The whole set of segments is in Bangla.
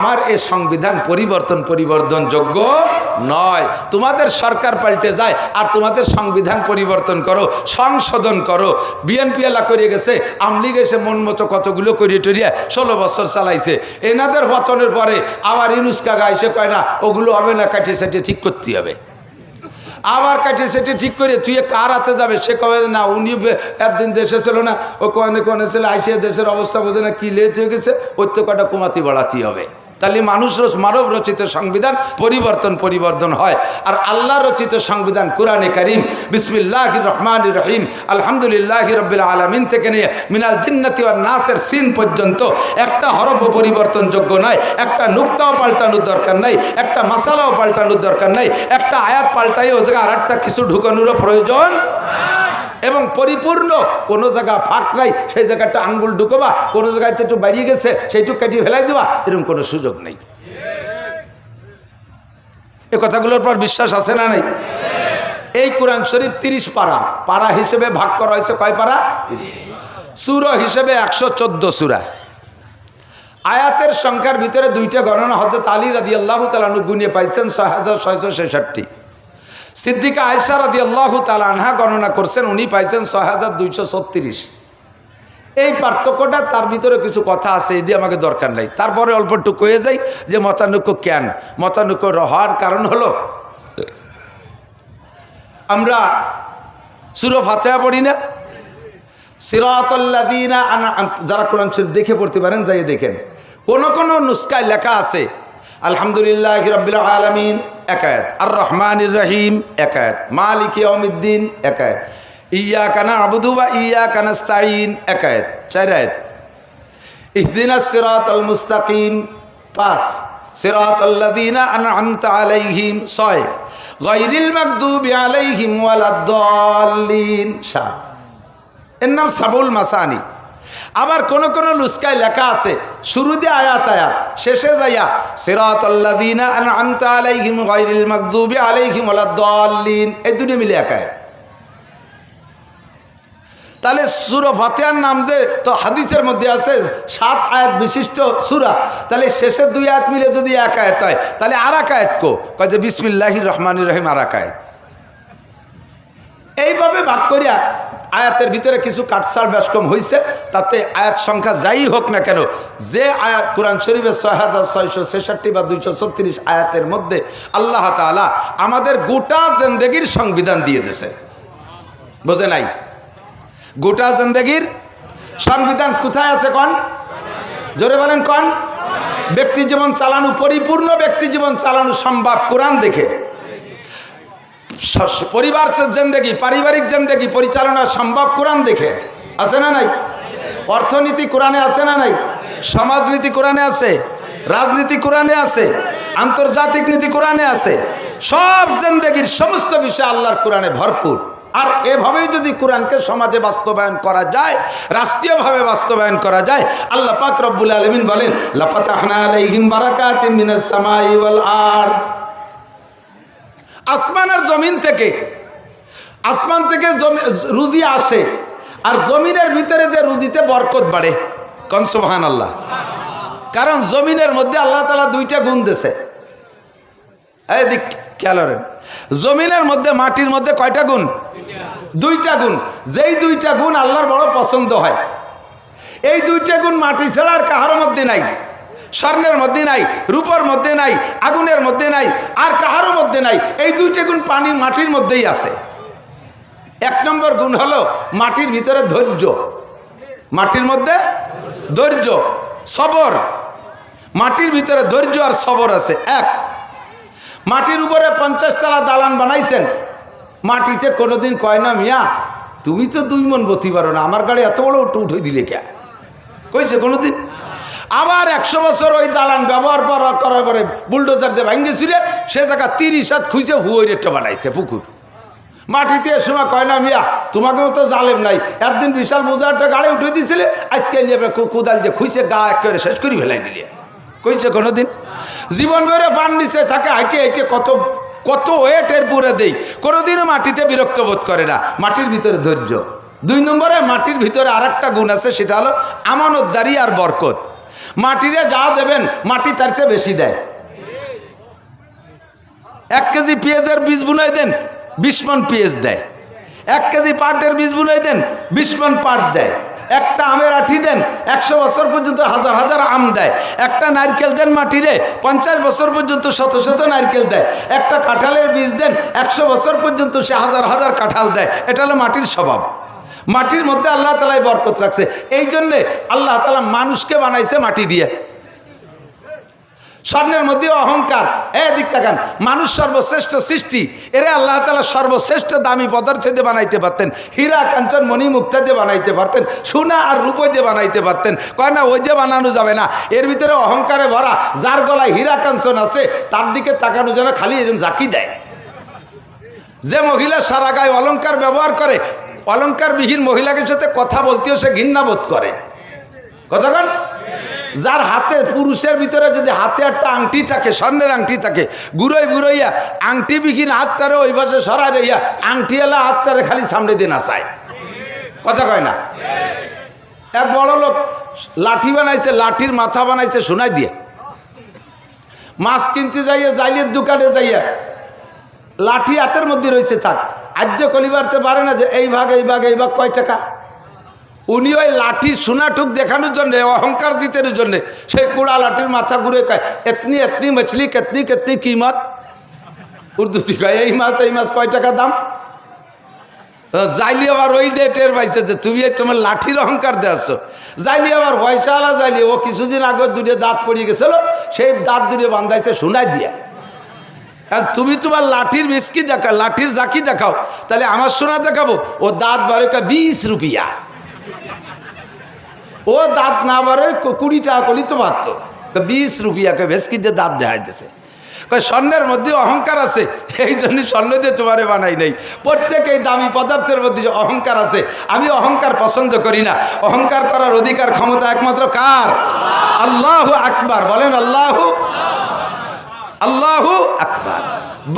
আমার এই সংবিধান পরিবর্তনযোগ্য নয়। তোমাদের সরকার পাল্টে যায় আর তোমাদের সংবিধান পরিবর্তন করো, সংশোধন করো। বিএনপি এলা করে গেছে, আওয়ামী লীগ এসে মন মতো কতগুলো করিয়ে টরিয়ে 16 বছর চালাইছে। এনাদের পতনের পরে আবার ইউনূস কাকা এসে কয় না ওগুলো হবে না, কাটিয়ে সাটিয়ে ঠিক করতে হবে। আবার কাটিয়ে সেটি ঠিক করে তুই কার হাতে যাবে, সে কবে না উনি একদিন দেশে ছিল না, ও কোনে ছিল আইসে দেশের অবস্থা বোঝে না, কি লেট হয়ে গেছে, ওই তো কটা কমাতি বাড়াতে হবে। তাহলে মানুষ মানব রচিত সংবিধান পরিবর্তন হয়। আর আল্লাহ রচিত সংবিধান কুরআনে কারীম বিসমিল্লাহির রহমানির রহিম আলহামদুলিল্লাহি রাব্বিল আলামিন থেকে নিয়ে মিনাল জিন্নাতি ওয়ান নাসের সিন পর্যন্ত একটা হরফও পরিবর্তনযোগ্য নয়, একটা নুক্তাও পাল্টানোর দরকার নাই, একটা মাসালাও পাল্টানোর দরকার নাই, একটা আয়াত পাল্টাই ও জায়গায় আর একটা কিছু ঢুকানোরও প্রয়োজন এবং পরিপূর্ণ। কোনো জায়গা ফাঁক নাই, সেই জায়গাটা আঙ্গুল ঢুকবা, কোনো জায়গায় একটু বাড়িয়ে গেছে সেইটুকু কাটিয়ে ফেলাই দেবা, এরকম কোনো সুযোগ নেই। এ কথাগুলোর পর বিশ্বাস আছে না নাই? এই কোরআন শরীফ 30 পারা, পারা হিসেবে ভাগ করা হয়েছে কয় পারা? সূরা হিসেবে 114 সূরা। আয়াতের সংখ্যার ভিতরে দুইটা গণনা হযরত আলী রাদিয়াল্লাহু তাআলা আনহু গুনিয়ে পাইছেন 6666। সিদ্দিকা আয়েশা রাদিয়াল্লাহু তাআলা আনহা গণনা করছেন, উনি পাইছেন 6236। এই পার্থক্যটা, তার ভিতরে কিছু কথা আছে, এই দিয়ে আমাকে দরকার নাই। তারপরে অল্প একটু কয়ে যাই যে মতানৈক্য কেন। মতানৈক্য হওয়ার কারণ হলো আমরা সূরা ফাতিহা পড়ি না, সিরাতাল্লাযীনা যারা কোরআন শরীফ দেখে পড়তে পারেন যাই দেখেন, কোন কোন নুসখায় লেখা আছে আলহামদুলিল্লাহি রাব্বিল আলামিন এক আয়াত, আর রহমানির রহিম এক আয়াত, মালিক ইয়াউমিদ্দিন এক আয়াত, ইয়্যাকা না'বুদু ওয়া ইয়্যাকা নাস্তাঈন এক আয়াত, 4 আয়াত, ইহদিনাস সিরাতাল মুস্তাকিম 5, সিরাতাল্লাযীনা আন'আমতা আলাইহিম 6, গায়রিল মাগদুবি আলাইহিম ওয়ালাদ-দাল্লিন 7। এর নাম সাবুল মাসানি। আবার কোন কোন নুসখায় লেখা আছে শুরু দিয়ে আয়াত শেষে যাইয়া সিরাতাল্লাযীনা আন'আমতা আলাইহিম গায়রিল মাগদুবি আলাইহিম ওয়ালাদ-দাল্লিন, এই দুটো মিলে এক আয়াত। তাহলে সূরা ফাতিহার নাম যে তো হাদিসের মধ্যে আছে 7 আয়াত বিশিষ্ট সূরা, তাহলে শেষের 2 আয়াত মিলে যদি এক আয়াত হয় তাহলে আর এক আয়াত কয় যে বিসমিল্লাহির রহমানির রহিম আর এক আয়াত। এইভাবে ভাগ করিয়া আয়াতের ভিতরে কিছু কাটছাড় ব্যাসকম হয়েছে, তাতে আয়াত সংখ্যা যাই হোক না কেন, যে আয়াত কোরআন শরীফের 6666 বা 236 আয়াতের মধ্যে আল্লাহ তাআলা আমাদের গোটা জিন্দেগির সংবিধান দিয়ে দিয়েছে। বোঝে নাই? গোটা জিন্দেগির সংবিধান কোথায় আছে কোন? জোরে বলেন কোন? ব্যক্তি জীবন চালানো, পরিপূর্ণ ব্যক্তি জীবন চালানো সম্ভব কোরআন দেখে। পরিবার জিন্দেগি, পারিবারিক জিন্দেগি পরিচালনা সম্ভব কোরআন দেখে। আছে না নাই? অর্থনীতি কোরআনে আছে না নাই? সমাজনীতি কোরআনে আছে, রাজনীতি কোরআনে আছে, আন্তর্জাতিক নীতি কোরআনে আছে। সব জিন্দেগির সমস্ত বিষয় আল্লাহর কোরআনে ভরপুর। আর এভাবেই যদি কোরআনকে সমাজে বাস্তবায়ন করা যায়, রাষ্ট্রীয়ভাবে বাস্তবায়ন করা যায়, আল্লাহ পাক রব্বুল আলামিন বলেন লাফাতাহনা আলাইহিম বারাকাতিম মিনাস সামাই ওয়াল আরদ। আসমান আর জমিন থেকে, আসমান থেকে রুজি আসে, আর জমিনের ভিতরে যে রুজিতে বরকত বাড়ে। কোন সুবহানাল্লাহ। কারণ জমিনের মধ্যে আল্লাহ তাআলা 2টা গুণ দিয়েছে। এই দিক খেয়াল করেন, জমিনের মধ্যে মাটির মধ্যে কয়টা গুণ? 2টা গুণ। যেই 2টা গুণ আল্লাহর বড় পছন্দ হয়। এই 2টা গুণ মাটি ছাড়া আর কাহার মধ্যে নাই। স্বর্ণের মধ্যে নাই, রূপর মধ্যে নাই, আগুনের মধ্যে নাই, আর কাহারও মধ্যে নাই। এই 2টা গুণ পানি মাটির মধ্যেই আছে। 1 নম্বর গুণ হলো মাটির ভিতরে ধৈর্য। মাটির মধ্যে ধৈর্য, সবর। মাটির ভিতরে ধৈর্য আর সবর আছে। 1, মাটির উপরে 50 তলা দালান বানাইছেন, মাটিতে কোনোদিন কয় না মিয়া তুমি তো 2 মণ বতি পারো না, আমার গাড়ি এত বড় উঠে দিলে কে কইছে কোনোদিন? আবার 100 বছর ওই দালান ব্যবহার করার পরে বুলডোজার দিয়ে ভাঙ্গেছিল, সে জায়গা 30 হাত খুঁজে হুয়োরেটটা বানাইছে পুকুর। মাটিতে এ সময় কয় না মিয়া তোমাকেও তো জালেম নাই, একদিন বিশাল বোঝারটা গাড়ি উঠে দিয়েছিলে, আজকে নিয়ে কোদাল দিয়ে খুঁজে গা একেবারে শেষ করে ফেলাই দিলে। কইছে কোনোদিন? জীবন ভরে পান নিচে থাকে, হাইটে হাইটে কত ওয়েটের পুরে দেই, কোনোদিনও মাটিতে বিরক্ত বোধ করে না। মাটির ভিতরে ধৈর্য। 2 নম্বরে মাটির ভিতরে আর একটা গুণ আছে, সেটা হলো আমানতদারি আর বরকত। মাটিরে যা দেবেন মাটি তার চেয়ে বেশি দেয়। 1 কেজি পেঁয়াজের বীজ বুনাই দেন 20 মণ পেঁয়াজ দেয়। 1 কেজি পাটের বীজ বুনাই দেন 20 মণ পাট দেয়। একটা আমের আঠি দেন 100 বছর পর্যন্ত হাজার হাজার আম দেয়। একটা নারকেল দেন মাটিরে 50 বছর পর্যন্ত শত শত নারকেল দেয়। একটা কাঁঠালের বীজ দেন 100 বছর পর্যন্ত সে হাজার হাজার কাঁঠাল দেয়। এটা হলো মাটির স্বভাব। মাটির মধ্যে আল্লাহ তাআলাই বরকত রাখছে। এই জন্যে আল্লাহ তাআলা মানুষকে বানাইছে মাটি দিয়ে। স্বর্ণের মধ্যে অহংকার, দিক তাকান, মানুষ সর্বশ্রেষ্ঠ সৃষ্টি, এরে আল্লাহ তাআলা সর্বশ্রেষ্ঠ দামি পদার্থ দিয়ে বানাইতে পারতেন, হীরা কাঞ্চন মণি মুক্তা দিয়ে বানাইতে পারতেন, সোনা আর রূপো দিয়ে বানাইতে পারতেন। কয় না ওই দিয়ে বানানো যাবে না, এর ভিতরে অহংকারে ভরা। যার গলায় হীরা কাঞ্চন আছে তার দিকে তাকানো যেন খালি এরকম জাকি দেয়। যে মহিলা সারা গায়ে অলংকার ব্যবহার করে, অলংকারবিহীন মহিলাকে সাথে কথা বলতেও সে ঘৃণা বোধ করে। কতক্ষণ? যার হাতে, পুরুষের ভিতরে যদি হাতে একটা আংটি থাকে, স্বর্ণের আংটি থাকে, ঘুরোইয়া আংটি বিহীন হাতটারে ওই পাশে সরাই রইয়া আংটি এলা হাতটারে খালি সামনে দিয়ে নাচায়। কথা কয় না? এক বড় লোক লাঠি বানাইছে, লাঠির মাথা বানাইছে সোনাই দিয়ে। মাছ কিনতে যাইয়া জাইলের দোকানে যাইয়া লাঠি হাতের মধ্যে রয়েছে, থাক আদ্য কলিবারতে পারে না যে এই ভাগ কয় টাকা। উনি ওই লাঠির সোনাটুক দেখানোর জন্যে, অহংকার জিতের জন্যে সেই কুড়া লাঠির মাথা ঘুরে কয় এতনি এতনি মছলি কেতনি কেতনি কিমত। উর্দুতে কয় এই মাছ কয় টাকা দাম। যাইলি আবার ওই দিয়ে টের পাইছে যে তুমি তোমার লাঠির অহংকার দেছো। যাইলি আবার পয়সাওয়ালা যাইলি, ও কিছুদিন আগে দুটো দাঁত পড়িয়ে গেছিল, সেই দাঁত দুটো বান্ধাইছে সোনাই দিয়া। আর তুমি তোমার লাঠির বিস্কি দেখাও, লাঠির জাকি দেখাও, তাহলে আমার সোনা দেখাবো। ও দাঁত বারে 20 রুপিয়া, ও দাঁত না বারে 20 টাকা করলি তো পারত। 20 রুপিয়াকে ভেসকি দিয়ে দাঁত দেখাইতেছে। স্বর্ণের মধ্যে অহংকার আছে, এই জন্য স্বর্ণ দিয়ে তোমারে বানাই নাই। প্রত্যেক এই দামি পদার্থের মধ্যে যে অহংকার আছে, আমি অহংকার পছন্দ করি না। অহংকার করার অধিকার ক্ষমতা একমাত্র কার? আল্লাহু আকবার। বলেন আল্লাহু আকবার।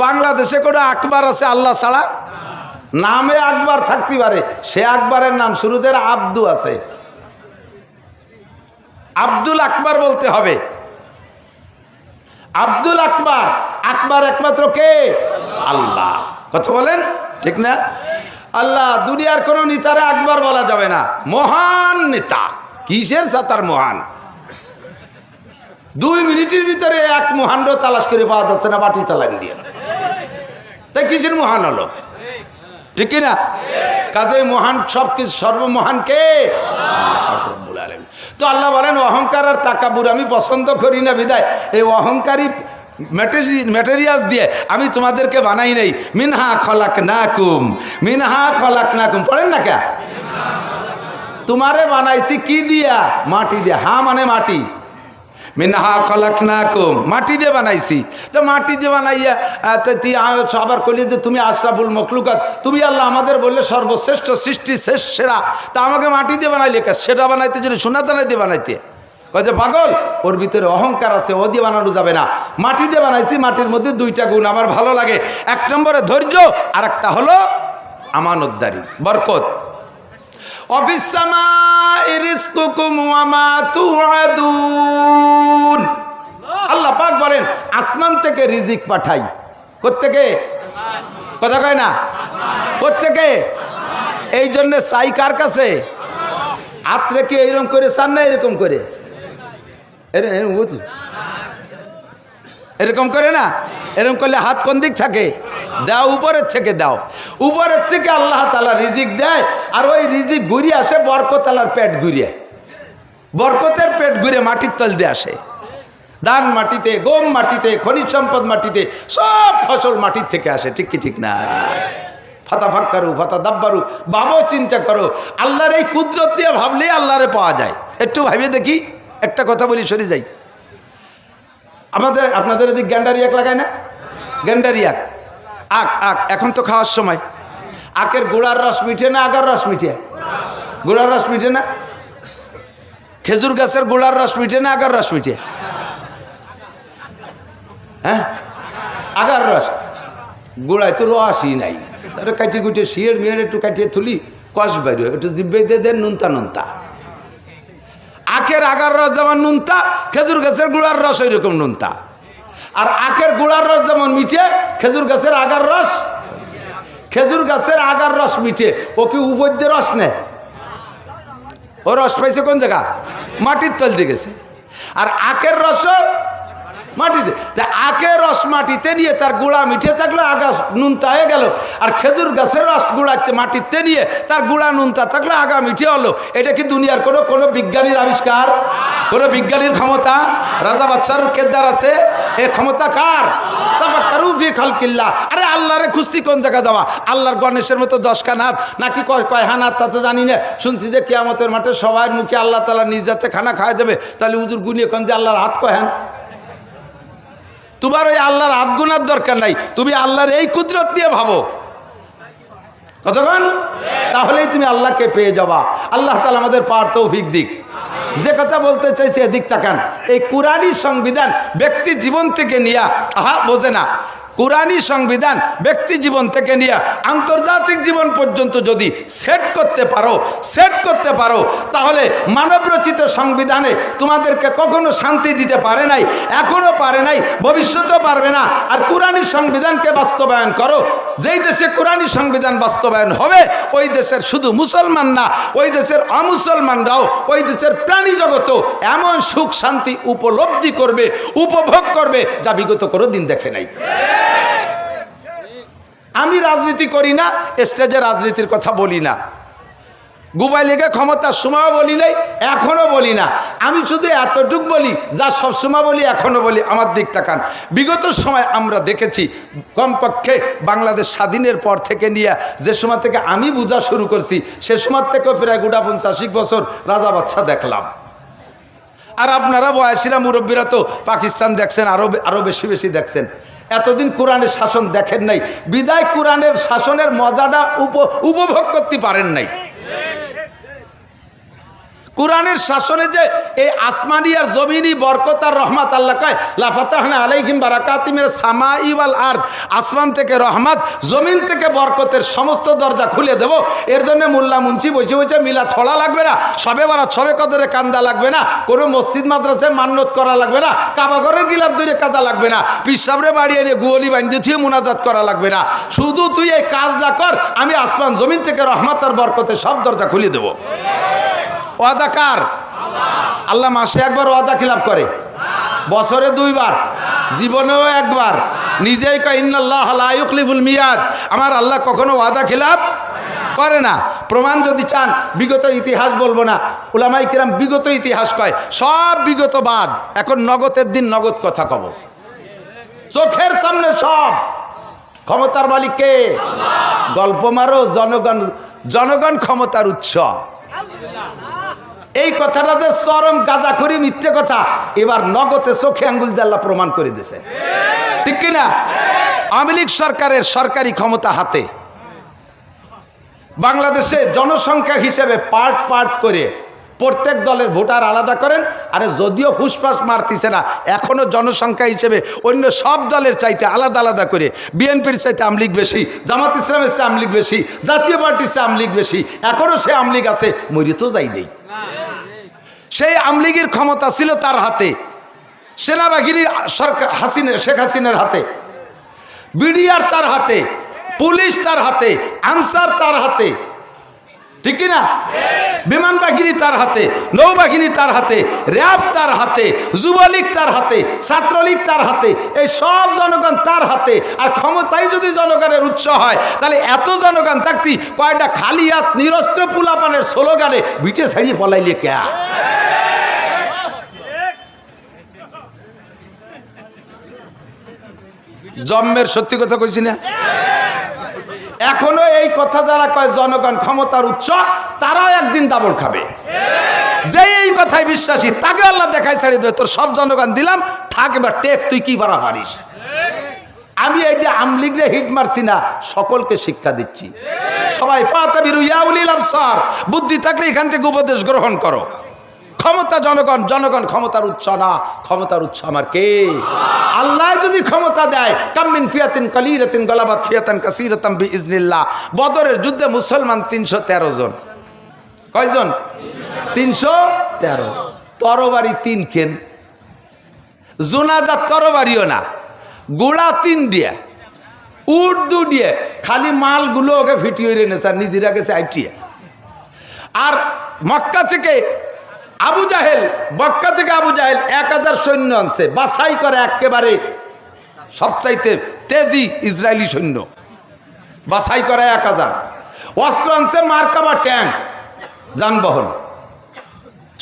বাংলাদেশে কোনো আকবার আছে আল্লাহ ছাড়া? নামে আকবার থাকতে পারে, সে আকবরের নাম শুরুতে আব্দু আছে, আব্দুল আকবার বলতে হবে। আব্দুল আকবার, আকবার একমাত্র কে? আল্লাহ। কথা বলেন ঠিক না? আল্লাহ। দুনিয়ার কোন নেতারে আকবার বলা যাবে না, মহান নেতা। কিসের সাতার মহান? 2 মিনিটের ভিতরে এক মহান্ড তালাশ করে পাওয়া যাচ্ছে না বাটি চালান দিয়ে, তাই কিসের মহান হলো? ঠিক কিনা? কাজে মহান সব কিছু, সর্বমহান কে? তো আল্লাহ বলেন অহংকার আর তাকাবুর আমি পছন্দ করি না, বিদায় এই অহংকারী ম্যাটেরিয়ালস দিয়ে আমি তোমাদেরকে বানাই নাই। মিনহা খলাকনাকুম, মিনহা খলাকনাকুম পড়েন না কে? তোমারে বানাইছি কি দিয়া? মাটি দিয়া। হা মানে মাটি, মিনহা খলাকনাকুম, মাটি দিয়ে বানাইছি। তো মাটি দিয়ে বানাইয়া আবার কইলে যে তুমি আশরাফুল মখলুকাত, তুমি আল্লাহ আমাদের বললে সর্বশ্রেষ্ঠ সৃষ্টি, শেষ সেরা, তা আমাকে মাটি দিয়ে বানাইলে কে? সেটা বানাইতে যদি সোনা দানা দিয়ে বানাইতে কয় যে পাগল, ওর ভিতরে অহংকার আছে, ও দিয়ে বানানো যাবে না। মাটি দিয়ে বানাইছি, মাটির মধ্যে 2টা গুণ আমার ভালো লাগে। 1 নম্বরে ধৈর্য, আর একটা হলো আমানতদারি, বরকত। আল্লাহ পাক বলেন আসমান থেকে রিজিক পাঠাই। কোত্থেকে? কথা কয় না? কোত্থেকে? এই জন্য চাই কার কাছে? হাত রেখে এইরকম করে চান না, এরকম করে, এরকম করে না, এরকম করলে হাত কোন দিক থাকে? দাও, উপরের থেকে দাও। উপরের থেকে আল্লাহ তাআলা রিজিক দেয়, আর ওই রিজিক ঘুরিয়ে আসে বরকত আল্লাহর পেট ঘুরিয়ে, বরকতের পেট ঘুরে মাটির তল দিয়ে আসে। ধান মাটিতে, গম মাটিতে, খনিজ সম্পদ মাটিতে, সব ফসল মাটির থেকে আসে। ঠিক কি ঠিক না? ফাতা ফাক্কারু ফাতা দাব্বারু, ভাবো, চিন্তা করো। আল্লাহর এই কুদরত দিয়ে ভাবলেই আল্লাহরে পাওয়া যায়। একটু ভাবিয়ে দেখি, একটা কথা বলি, সরে যাই। আপনাদের এদিকে গ্যান্ডারি আখ লাগায় না? গ্যান্ডারি আখ, আখ এখন তো খাওয়ার সময়। আখের গোড়ার রস মিঠে না আগার রস মিঠে? গোড়ার রস মিঠে না? খেজুর গাছের গোড়ার রস মিঠে না আগার রস মিঠে? হ্যাঁ, আগার রস। গোড়ায় তো রসই নাই, কাটিয়ে কুটিয়ে শিয়ের মেয়ের একটু কাটিয়ে তুলি, কষ বাইরে একটু জিব্বে দিয়ে দেন নুনতা নুনতা। আখের আগার রস যেমন নুনতা, খেজুর গাছের গুড়ার রস ওই রকম নুনতা। আর আখের গুড়ার রস যেমন মিঠে, খেজুর গাছের আগার রস, খেজুর গাছের আগার রস মিঠে। ও কি উপদ্য রস নেয়? ও রস পাইছে কোন জায়গা? মাটির তল দিয়ে গেছে। আর আখের রস মাটিতে, তা আখের রস মাটিতে নিয়ে তার গুঁড়া মিঠে থাকলে আগা নুনতা হয়ে গেল। আর খেজুর গাছের রস গুঁড়াতে মাটিতে নিয়ে তার গুঁড়া নুনতা থাকলে আগা মিঠে হলো। এটা কি দুনিয়ার কোনো বিজ্ঞানীর আবিষ্কার? কোনো বিজ্ঞানীর ক্ষমতা? রাজা বাচ্চার কেদার আছে? এ ক্ষমতা কার? আরে আল্লাহরে খুঁজতি কোন জায়গা যাওয়া? আল্লাহর গণেশের মতো 10 হাত নাকি কয় হাত তা তো জানি না। শুনছি যে কিয়ামতের মাঠে সবার মুখে আল্লাহ তাআলা নিজ হাতে খানা খাওয়া দেবে। তাহলে হুজুর গুনিয়ে কোন যে আল্লাহর হাত কয় হান? তোমার ওই আল্লাহর হাত গুনার দরকার নাই, তুমি আল্লাহর এই কুদরত দিয়ে ভাবো কতক্ষণ, তাহলেই তুমি আল্লাহকে পেয়ে যাবা। আল্লাহ তাআলা আমাদের পাওয়ার তৌফিক দিক। যে কথা বলতে চাইছি এদিক তাকান। এই কুরআনী সংবিধান ব্যক্তি জীবন থেকে নিয়ে, বোঝে না, কুরআনী সংবিধান ব্যক্তি জীবন থেকে নিয়ে আন্তর্জাতিক জীবন পর্যন্ত যদি সেট করতে পারো তাহলে মানবরচিত সংবিধানে তোমাদেরকে কখনো শান্তি দিতে পারে নাই, এখনো পারে নাই, ভবিষ্যতেও পারবে না। আর কুরআনী সংবিধানকে বাস্তবায়ন করো। যেই দেশে কুরআনী সংবিধান বাস্তবায়ন হবে ওই দেশের শুধু মুসলমান না, ওই দেশের অমুসলমানরাও, ওই দেশের প্রাণী জগতও এমন সুখ শান্তি উপলব্ধি করবে, উপভোগ করবে যা বিগত কোনো দিন দেখে নাই। আমি রাজনীতি করি না, স্টেজে রাজনীতির কথা বলি না, গুবাই লেগে ক্ষমতার সময়ও বলি নাই, এখনো বলি না। আমি শুধু এতটুক বলি যা সবসময় বলি, এখনো বলি। আমার দিক তাকান। বিগত সময় আমরা দেখেছি, কমপক্ষে বাংলাদেশ স্বাধীনের পর থেকে নিয়ে যে সময় থেকে আমি বোঝা শুরু করছি সে সময় থেকেও প্রায় 50 বছর রাজা বাচ্চা দেখলাম। আর আপনারা বয়সীরা মুরব্বীরা তো পাকিস্তান দেখছেন, আরো বেশি দেখছেন। এতদিন কোরআনের শাসন দেখেন নাই, বিদায় কোরআনের শাসনের মজাটা উপভোগ করতে পারেন নাই। কোরআনের শাসনে যে এই আসমানি আর জমিনি বরকত আর রহমত, আল্লাহ কয় লা ফাতাহনা আলাইহিম বারাকাতিম মিনাস সামাই ওয়াল আরদ, আসমান থেকে রহমত, জমিন থেকে বরকতের সমস্ত দরজা খুলে দেব। এর জন্য মোল্লা মুন্সি বসে মিলাদ পড়া লাগবে না, সবে বারাত সবে কদরে কান্দা লাগবে না, কোনো মসজিদ মাদ্রাসায় মান্নত করা লাগবে না, কাবা ঘরের গিলাপ ধরে কাঁদা লাগবে না, পীর সাহেবরে বাড়ি এনে গুয়ালি বান্ধে থুয়ে মুনাজাত করা লাগবে না। শুধু তুই এই কাজটা কর, আমি আসমান জমিন থেকে রহমত আর বরকতের সব দরজা খুলে দেব। ওয়াদা কার? আল্লাহ মাসে একবার ওয়াদা খিলাফ করে, বছরে 2 বার, জীবনেও একবার। নিজেই কয় ইন্নাল্লাহ লা ইউখলিফুল মিয়াদ, আমার আল্লাহ কখনো ওয়াদা খিলাফ করে না। প্রমাণ যদি চান, বিগত ইতিহাস বলবো না, উলামায়ে কিরাম বিগত ইতিহাস কয়, সব বিগত বাদ, এখন নগদের দিন নগদ কথা কব, চোখের সামনে সব। ক্ষমতার মালিক কে? গল্প মারো, জনগণ ক্ষমতার উৎস। এই কথাটা যে চরম গাঁজাখুরি মিথ্যে কথা, এবার নগদে চোখে আঙ্গুল দিয়ে আল্লাহ প্রমাণ করে দিয়েছে, ঠিক কিনা? আওয়ামী লীগ সরকারের সরকারি ক্ষমতা হাতে, বাংলাদেশে জনসংখ্যা হিসেবে পার্ট করে প্রত্যেক দলের ভোটার আলাদা করেন। আরে যদিও ফুসফাস মারতিছে না, এখনো জনসংখ্যা হিসেবে অন্য সব দলের চাইতে আলাদা করে, বিএনপির চাইতে আওয়ামী লীগ বেশি, জামাত ইসলামের চেয়ে আওয়ামী লীগ বেশি, জাতীয় পার্টির চেয়ে আওয়ামী লীগ বেশি, এখনো সে আওয়ামী লীগ আছে, মরি তো যাই নেই। সেই আওয়ামী লীগের ক্ষমতা ছিল তার হাতে, সেনাবাহিনী সরকার শেখ হাসিনার হাতে, বিডিআর তার হাতে, পুলিশ তার হাতে, আনসার তার হাতে, ঠিক কিনা? বিমান বাহিনী তার হাতে, নৌবাহিনী তার হাতে, র্যাব তার হাতে, যুবলীগ তার হাতে, ছাত্রলীগ তার হাতে, এই সব জনগণ তার হাতে। আর ক্ষমতাই যদি জনগণের উৎস হয়, তাহলে এত জনগণ থাকতি কয়টা খালি হাত নিরস্ত্র পুলাপানের স্লোগানে বিটে ছাড়িয়ে পলাইলে কে? জন্মের সত্যি কথা কইছি না? এখনো এই কথা যারা কয় জনগণ ক্ষমতার উৎস, তারাও একদিন দাবড় খাবে। যে এই কথায় বিশ্বাসী তাকে আল্লাহ দেখায় ছেড়ে দেবে, তোর সব জনগণ দিলাম, থাক এবার টেক, তুই কি পারা পারিস। আমি এই যে আমলিগরে হিট মারছি না, সকলকে শিক্ষা দিচ্ছি। সবাই ফাতাবিরু ইয়া উলিল আবসার, বুদ্ধি থাকলে এখান থেকে উপদেশ গ্রহণ করো। ক্ষমতা জনগণ ক্ষমতার উৎস না, ক্ষমতার উৎস আমার কে? আল্লাহ যদি ক্ষমতা দেয়, কামিন ফিয়াতিন কালিরাতিন গালাবাত ফিয়াতান কাসীরাতাম বিইজনিল্লাহ। বদরের যুদ্ধে মুসলমান 313 জন। কয়জন? 313। তরবারি 3 কেন? জোনাদার তরবারিও না, গোড়া 3 দিয়ে, উট 2 দিয়ে, খালি মালগুলো ওকে ফিটিয়ে রেনে স্যার নিজেরা গেছে আইটিয়ে। আর মক্কা থেকে আবু জাহেল 1000 সৈন্য আনছে, বাছাই করে একেবারে সবচাইতে তেজি ইসরায়েলি সৈন্য, বাছাই করে 1000। অস্ত্র আনছে মার্কাবা ট্যাঙ্ক, যানবাহন,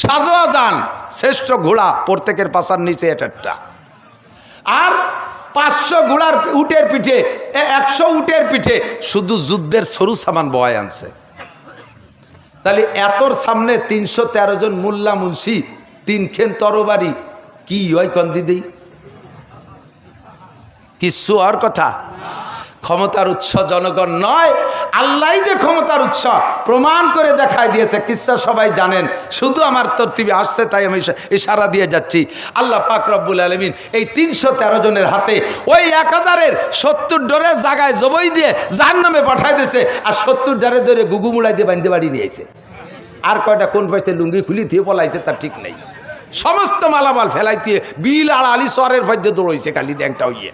সাজোয়া যান, শ্রেষ্ঠ ঘোড়া প্রত্যেকের পাশার নিচে একটা। আর 500 ঘোড়ার উটের পিঠে, 100 উটের পিঠে শুধু যুদ্ধের সরু সামান বয় আনছে। তাহলে এতর সামনে 313 জন মোল্লা মুন্সি, 3 খেন তরবারি, কি হয় কন্দি দেই? কিছু আর কথা। ক্ষমতার উৎস জনগণ নয়, আল্লাহ যে ক্ষমতার উৎস প্রমাণ করে দেখায় দিয়েছে। কিসসা সবাই জানেন, শুধু আমার তরতিবে আসছে তাই আমি ইশারা দিয়ে যাচ্ছি। আল্লাহ পাক রব্বুল আলামিন এই 313 জনের হাতে ওই 1000-এর 70 ডরে জায়গায় জবই দিয়ে জাহান্নামে পাঠায় দিয়েছে, আর 70 ডরে ধরে গুগু মুড়াই দিয়ে বান্ধে বাড়ি নিয়েছে। আর কয়টা কোন পাশে লুঙ্গি খুলি দিয়ে পলাইছে তার ঠিক নেই। সমস্ত মালামাল ফেলাই দিয়ে বিল আর আলি সরের মধ্যে দৌড়াইছে খালি ড্যাংটা হইয়ে,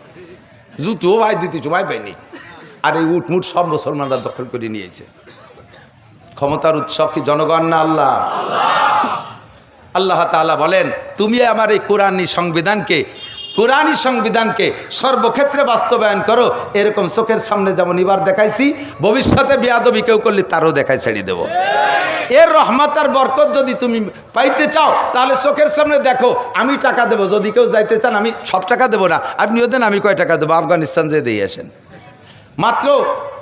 জুতো ভাই দিতে চুমাই পাইনি। আর এই উটমুট সব মুসলমানরা দখল করে নিয়েছে। ক্ষমতার উৎস কি জনগণ না আল্লাহ? আল্লাহ তাআলা বলেন, তুমি আমার এই কোরআনী সংবিধানকে সর্বক্ষেত্রে বাস্তবায়ন করো। এরকম চোখের সামনে যেমন এবার দেখাইছি, ভবিষ্যতে বেয়াদবি কেউ করলে তারও দেখাই ছেড়ে দেব। এর রহমত আর বরকত যদি তুমি পাইতে চাও তাহলে চোখের সামনে দেখো, আমি টাকা দেবো। যদি কেউ যাইতে চান আমি সব টাকা দেবো না, আপনিও দেন, আমি কয় টাকা দেবো, আফগানিস্তান যেয়ে দিয়ে আসেন। মাত্র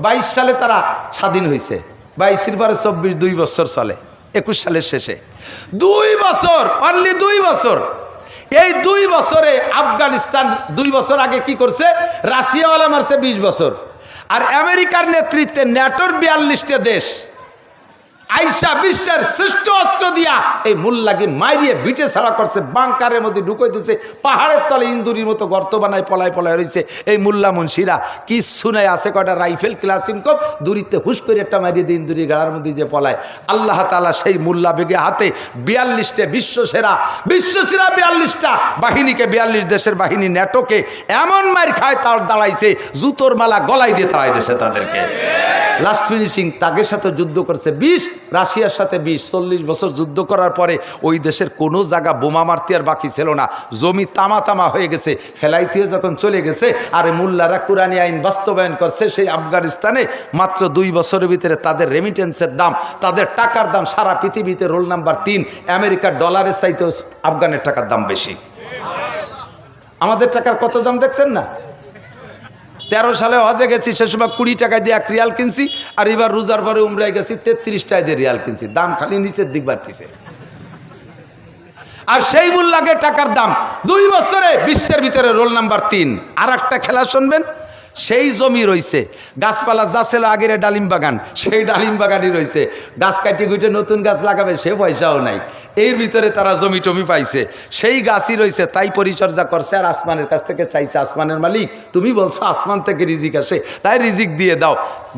22 সালে তারা স্বাধীন হয়েছে, 22-এর পরে 24, 2 বছর চলে, 21 সালের শেষে 2 বছর, অনলি 2 বছর। এই 2 বছরে আফগানিস্তান 2 বছর আগে কি করছে, রাশিয়াওয়ালা মারছে 20 বছর। আর আমেরিকার নেতৃত্বে ন্যাটোর 42টা দেশ আইসা বিশ্বের শ্রেষ্ঠ অস্ত্র দিয়া এই মোল্লাকে মারিয়ে বিটে ছাড়া করছে, বাংকারের মধ্যে ঢুকাই দিয়েছে, পাহাড়ের তলে ইন্দুরির মতো গর্ত বানায় পলায় পলায় রয়েছে এই মোল্লা মুন্সিরা। কি শুনায় আছে কয়টা রাইফেল ক্লাসিনকপ দূরিতে হুশ করে একটা মারিয়ে দিয়ে ইন্দুরি গাড়ার মধ্যে যে পলায়। আল্লাহ তাআলা সেই মোল্লা বেগে হাতে 42টা বিশ্বসেরা 42টা বাহিনীকে, 42 দেশের বাহিনী ন্যাটোকে এমন মার খায় তার দাঁড়াইছে, জুতোর মালা গলায় দিয়ে তাড়াই দিয়েছে তাদেরকে। লাস্ট ফিনিশিং তাদের সাথে যুদ্ধ করছে 20, রাশিয়ার সাথে 20, 40 বছর যুদ্ধ করার পরে ওই দেশের কোনো জায়গা বোমা মারতে আর বাকি ছিল না, জমি তামা হয়ে গেছে। ফেলাইতে যখন চলে গেছে, আর মোল্লারা কোরআনী আইন বাস্তবায়ন করছে সেই আফগানিস্তানে। মাত্র 2 বছরের ভিতরে তাদের রেমিটেন্সের দাম, তাদের টাকার দাম সারা পৃথিবীতে রোল নাম্বার 3। আমেরিকার ডলারের চাইতে আফগানের টাকার দাম বেশি। আমাদের টাকার কত দাম দেখছেন না? 13 সালে হজে গেছি, সে সময় 20 টাকা দিয়ে 1 রিয়াল কিনছি, আর এবার রোজার পরে উমরায় গেছি 33 টাকা দিয়ে রিয়াল কিনছি। দাম খালি নিচের দিক বাড়তিছে। আর সেই মূল্যে টাকার দাম 2 বছরে বিশ্বের ভিতরে রোল নাম্বার 3। আর একটা খেলা শুনবেন, সেই জমি রয়েছে, গাছপালা যা ছিল আগের ডালিম বাগান, সেই ডালিম বাগানই রয়েছে। গাছ কাটি গুটে নতুন গাছ লাগাবে সে পয়সাও নাই, এর ভিতরে তারা জমি টমি পাইছে, সেই গাছই রয়েছে, তাই পরিচর্যা করছে। আর আসমানের কাছ থেকে চাইছে, আসমানের মালিক তুমি বলছো আসমান থেকে রিজিক আসে, তাই রিজিক দিয়ে দাও।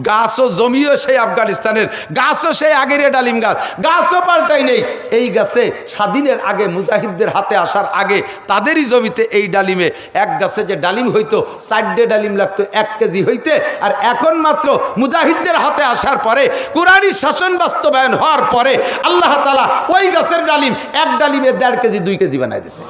গাছও জমিও সেই আফগানিস্তানের, গাছও সেই আগের ডালিম গাছ, গাছও পাল্টাই নেই। এই গাছে স্বাধীনের আগে, মুজাহিদদের হাতে আসার আগে তাদেরই জমিতে এই ডালিমে, এক গাছে যে ডালিম হইতো 4টে ডালিম লাগতো 1 কেজি হইতে, আর এখন মাত্র মুজাহিদদের হাতে আসার পরে, কুরআনী শাসন বাস্তবায়ন হওয়ার পরে আল্লাহ তাআলা ওই গাছের ডালিম, 1 ডালিমে 1.5 কেজি 2 কেজি বানাই দিয়েছে।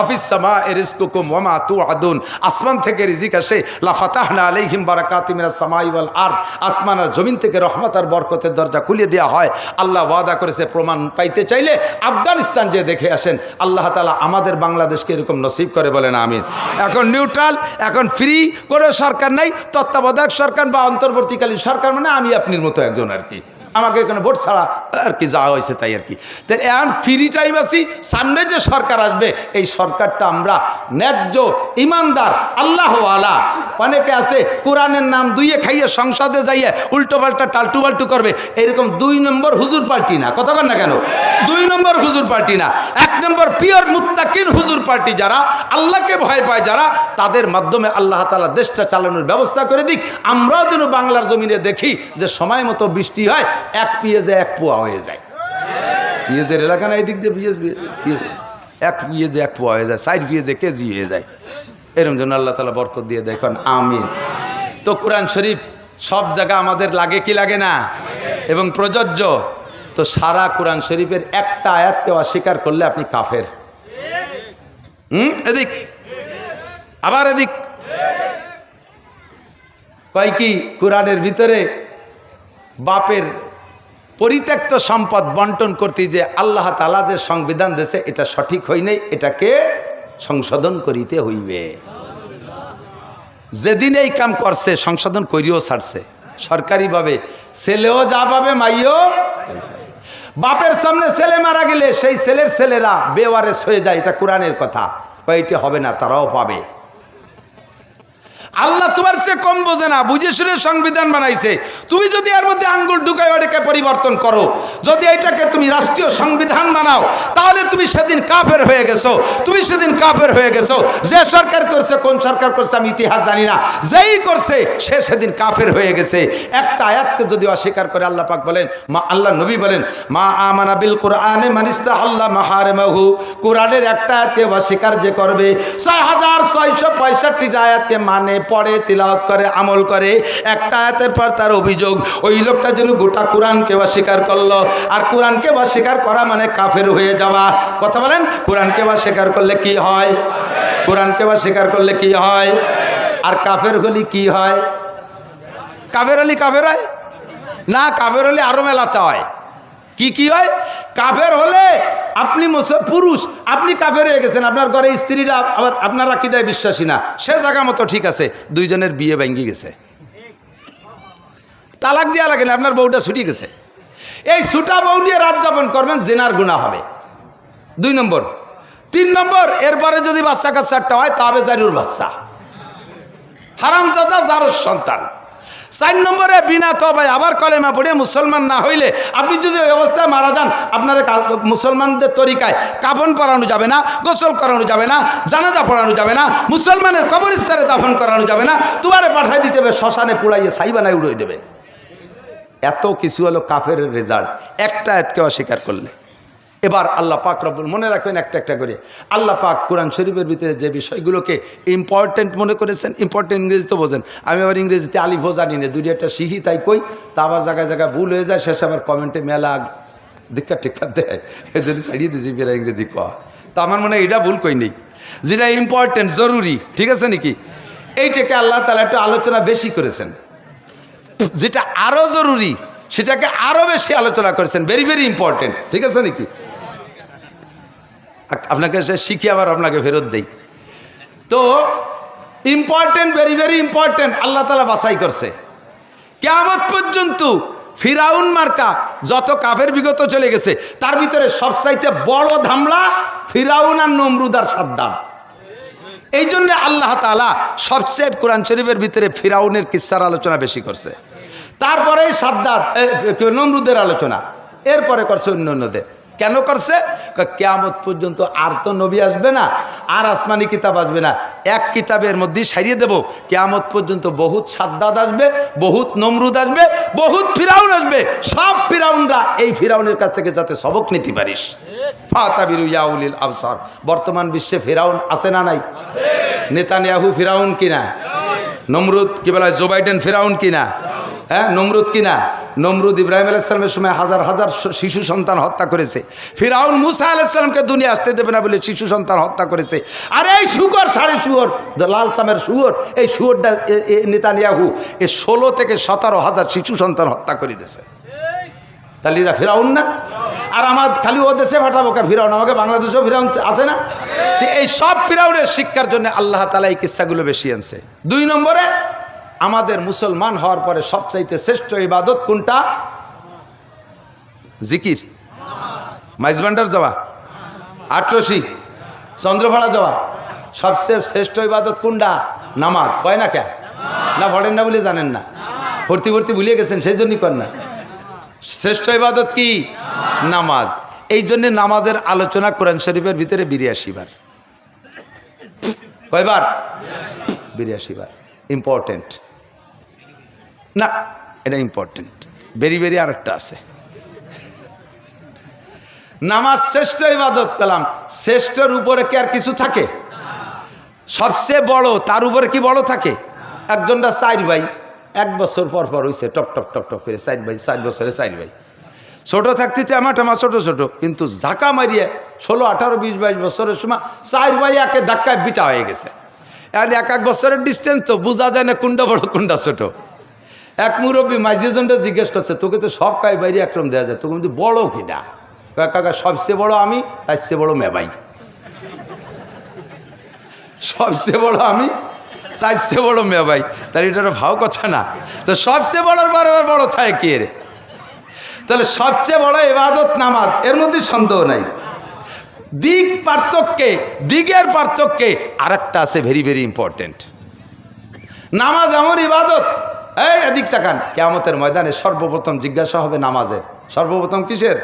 আফিস সামা রিজকুকুম ওয়া মা তুআদুন, আসমান থেকে রিজিক আসে। লা ফাতাহনা আলাইহিম বারাকাতিম মিনাস সামাই ওয়াল আরদ, আসমান আর জমিন থেকে রহমত আর বরকতের দরজা খুলে দেওয়া হয়। আল্লাহ ওয়াদা করেছে, প্রমাণ পাইতে চাইলে আফগানিস্তান যে দেখে আসেন। আল্লাহ তাআলা আমাদের বাংলাদেশকে এরকম নসিব করে, বলেন আমিন। এখন নিউট্রাল, এখন ফ্রি, কোনো সরকার নাই, তত্ত্বাবধায়ক সরকার বা অন্তর্বর্তীকালীন সরকার, মানে আমি আপনার মতো একজন আর কি। আমাকে এখানে ভোট ছাড়া আর কি যা হয়েছে তাই আর কি। তাই এখন ফ্রি টাইম আছি, সামনে যে সরকার আসবে এই সরকারটা আমরা ন্যায্য, ইমানদার, আল্লাহওয়ালা। অনেকে আছে কোরআনের নাম দুইয়ে খাইয়ে সংসদে যাইয়ে উল্টোপাল্টা টালটুবাল্টু করবে, এরকম 2 নম্বর হুজুর পার্টি না, কথা কন না কেন? 2 নম্বর হুজুর পার্টি না, 1 নম্বর পিওর মুত্তাকিন হুজুর পার্টি, যারা আল্লাহকে ভয় পায়, যারা, তাদের মাধ্যমে আল্লাহ তাআলা দেশটা চালানোর ব্যবস্থা করে দিক। আমরাও যেন বাংলার জমিনে দেখি যে সময় মতো বৃষ্টি হয়, 1 পেঁয়াজে 1 পোয়া হয়ে যায়। পেঁয়াজের এলাকা না, এই দিক দিয়ে পেঁয়াজ এক পিঁয়াজে এক পোয়া হয়ে যায়, 4 পিঁয়াজে কেজি হয়ে যায়। এরকম জন্য আল্লাহ তাআলা বরকত দিয়ে দেখুন, আমিন। তো কোরআন শরীফ সব জায়গা আমাদের লাগে কি লাগে না, এবং প্রযোজ্য। তো সারা কোরআন শরীফের একটা আয়াতকে অস্বীকার করলে আপনি কাফের। এদিক আবার এদিক কয় কি, কোরআনের ভিতরে বাপের পরিত্যক্ত সম্পদ বন্টন করতে যে আল্লাহ তাআলা যে সংবিধান দিয়েছে এটা সঠিক হয় নাই, এটাকে সংশোধন করিতে হইবে। যেদিন এই কাম করছে সংশোধন করিও ছাড়ছে সরকারিভাবে, ছেলেও যা পাবে মাইও। বাপের সামনে ছেলে মারা গেলে সেই ছেলের ছেলেরা বেওয়ারেস হয়ে যায়, এটা কোরআনের কথা। কয়টি হবে না, তারাও পাবে। আল্লাহ তোমার সে কম বোঝে না, বুঝে শুনে সংবিধান বানাইছে। তুমি যদি এর মধ্যে আঙ্গুল ঢুকাই ওটাকে পরিবর্তন করো, যদি এটাকে তুমি রাষ্ট্রীয় সংবিধান বানাও, তাহলে তুমি সেদিন কাফের হয়ে গেছো। তুমি সেদিন কাফের হয়ে গেছো। যে সরকার করছে, কোন সরকার করছে আমি ইতিহাস জানি না, যেই করছে সে সেদিন কাফের হয়ে গেছে। একটা আয়াতকে যদি অস্বীকার করে, আল্লাহ পাক বলেন, আল্লাহ নবী বলেন, মা আমানা বিল কোরআনে মানিস্তা আল্লাহ মাহারেমাহু, কোরআনের একটা আয়াতকে অস্বীকার যে করবে, 6665 আয়াতকে মানে, পড়ে, তিলাওয়াত করে, আমল করে, একটা আয়াতের পর তার অভিযোগ ওই লোকটা যেন গোটা কোরআনকে অস্বীকার করলো। আর কোরআনকে অস্বীকার করা মানে কাফের হয়ে যাওয়া। কথা বলেন, কোরআনকে অস্বীকার করলে কি হয়? কোরআনকে অস্বীকার করলে কি হয়? আর কাফের হলে কি হয়? কাফের হলে কাফের হয় না, কাফের হলে আরো মেলাতে হয়। কি হয়? কাফের হলে আপনি পুরুষ, আপনি কাফের হয়ে গেছেন, আপনার ঘরে স্ত্রীরা আবার আপনার আকীদায় বিশ্বাসী না, সে জায়গা মতো ঠিক আছে, দুইজনের বিয়ে ভেঙে গেছে, তালাক দেওয়া লাগে না, আপনার বউটা ছুটি গেছে। এই ছুটা বউ নিয়ে রাত যাপন করবেন, জিনার গুনাহ হবে। 2 নম্বর। 3 নম্বর, এরপরে যদি বাচ্চা কাচ্চাটা হয় তবে জারুর বাচ্চা, হারামজাদা জারুর সন্তান। 4 নম্বরে বিনা তওবায় আবার কলেমা পড়ে মুসলমান না হইলে, আপনি যদি ওই অবস্থায় মারা যান, আপনার মুসলমানদের তরিকায় কাফন পরানো যাবে না, গোসল করানো যাবে না, জানাজা পড়ানো যাবে না, মুসলমানের কবরস্থানে দাফন করানো যাবে না, তোমারে পাঠাই দিতে হবে শ্মশানে, পুড়াইয়ে ছাই বানায় উড়িয়ে দেবে। এত কিছু হলো কাফের রেজাল্ট একটা আয়াতকে অস্বীকার করলে। এবার আল্লাহ পাক রব্বুল, মনে রাখবেন একটা একটা করে, আল্লাহ পাক কোরআন শরীফের ভিতরে যে বিষয়গুলোকে ইম্পর্টেন্ট মনে করেছেন, ইম্পর্টেন্ট ইংরেজি তো বোঝেন, আমি আবার ইংরেজিতে আলিফও জানি না, দুই একটা শিখি তাই কই, তা আবার জায়গায় জায়গায় ভুল হয়ে যায়, শেষে আবার কমেন্টে মেলা দীক্ষা টিক্ষা দেয়, যদি ছাড়িয়ে দিয়েছি ফেরা ইংরেজি কয়া। তো আমার মনে হয় এটা ভুল কই নেই, যেটা ইম্পর্টেন্ট জরুরি, ঠিক আছে নাকি, এইটাকে আল্লাহ তাআলা একটু আলোচনা বেশি করেছেন। যেটা আরও জরুরি সেটাকে আরও বেশি আলোচনা করেছেন, ভেরি ভেরি ইম্পর্টেন্ট, ঠিক আছে নাকি। আপনাকে সে শিখে আবার আপনাকে ফেরত দেই। তো ইম্পর্টেন্ট, ভেরি ভেরি ইম্পর্টেন্ট আল্লাহ তাআলা বাছাই করছে। কিয়ামত পর্যন্ত ফিরাউন মার্কা যত কাফের বিগত চলে গেছে, তার ভিতরে সবচাইতে বড় ধামলা ফিরাউন আর নমরুদ আর সাদ্দাত। এই জন্য আল্লাহ তাআলা সবচেয়ে কোরআন শরীফের ভিতরে ফিরাউনের কিস্সার আলোচনা বেশি করছে, তারপরেই সাদ্দাত নমরুদের আলোচনা, এরপরে করছে অন্যদের। কেন করছে? কিয়ামত পর্যন্ত আর তো নবী আসবে না, আর আসমানি কিতাব আসবে না, এক কিতাবের মধ্যেই সারিয়ে দেব। কিয়ামত পর্যন্ত বহুত সাদ্দাত আসবে, বহুত নমরুদ আসবে, বহুত ফিরাউন আসবে। সব ফিরাউনরা এই ফিরাউনের কাছ থেকে যাতে সবক নিতে পারিস। ফাতাবিরু ইয়া উলিল আবসার। বর্তমান বিশ্বে ফিরাউন আছে না নাই? নেতানিয়াহু ফিরাউন কিনা? নমরুদ কি বলা হয়, জো বাইডেন ফিরাউন কিনা? হ্যাঁ, নমরুদ কিনা? নমরুদ ইব্রাহিম আলাইহিস সালামের সময় হাজার হাজার শিশু সন্তান হত্যা করেছে। ফিরাউন মুসা আলাইহিস সালামকে দুনিয়া আসতে দেবে না বলে শিশু সন্তান হত্যা করেছে। আর এই শুয়োর, সাড়ে শুয়োর, লাল চামের শুয়োর, এই শুয়োরটা নেতানিয়াহু 16 থেকে 17 হাজার শিশু সন্তান হত্যা করে দিয়েছে। তাহলে এরা ফিরাউন না? আর আমার খালি ও দেশে পাঠাবো কে ফিরাউন? আমাকে বাংলাদেশেও ফিরাউন আছে না? তো এই সব ফিরাউনের শিক্ষার জন্য আল্লাহ তাআলা এই কিস্সাগুলো বেশি আনছে। 2 নম্বরে, আমাদের মুসলমান হওয়ার পরে সবচাইতে শ্রেষ্ঠ ইবাদত কোনটা? জিকির। মাইজবান্ডার যাওয়া, আটরশি, চন্দ্রভাড়া যাওয়া, সবচেয়ে শ্রেষ্ঠ ইবাদত কোনটা? নামাজ। কয় না কে? না পড়েন না বলে জানেন না, ভর্তি ভর্তি ভুলিয়ে গেছেন, সেই জন্যই কর না। শ্রেষ্ঠ ইবাদত কি? নামাজ। এই জন্য নামাজের আলোচনা কোরআন শরীফের ভিতরে 82 বার। কয়বার? 82 বার। ইম্পর্টেন্ট না, এটা ইম্পর্টেন্ট, ভেরি ভেরি। আরেকটা আছে, নামাজ শ্রেষ্ঠ ইবাদত কালাম, শ্রেষ্ঠর উপরে কি আর কিছু থাকে? সবচেয়ে বড় তার উপরে কি বড় থাকে? একজনটা 4 ভাই, 1 বছর পর পর হয়েছে টপ টপ টপ টপ করে 4 ভাই, 4 বছরে 4 ভাই। ছোট থাকতে আমার ছোট ছোট, কিন্তু ঝাঁকা মারিয়ে 16, 18, 20, 22 বছরের সময় 4 ভাই একে ধাক্কায় বিটা হয়ে গেছে। এক এক বছরের ডিস্টেন্স তো বোঝা যায় না কোনটা বড় কোনটা ছোট। এক মুরব্বী মাঝিজনটা জিজ্ঞেস করছে, তোকে তো সব কাই বাইরে একরম দেওয়া যায়, তোকে কিন্তু বড় কিনা? কাকা সবচেয়ে বড় আমি, তার চেয়ে বড় মেবাই। সবচেয়ে বড় আমি, তার চেয়ে বড় মেবাই। তার এটা ভাও কথা না। তো সবচেয়ে বড় বারবার বড় থাকে কে রে? তাহলে সবচেয়ে বড় ইবাদত নামাজ, এর মধ্যে সন্দেহ নাই। দিগের পার্থক্যে আরেকটা আছে ভেরি ভেরি ইম্পর্টেন্ট। নামাজ এমন ইবাদত, এই এদিক তাকান, কিয়ামতের ময়দানে সর্বপ্রথম জিজ্ঞাসা হবে নামাজের। সর্বপ্রথম কিসের?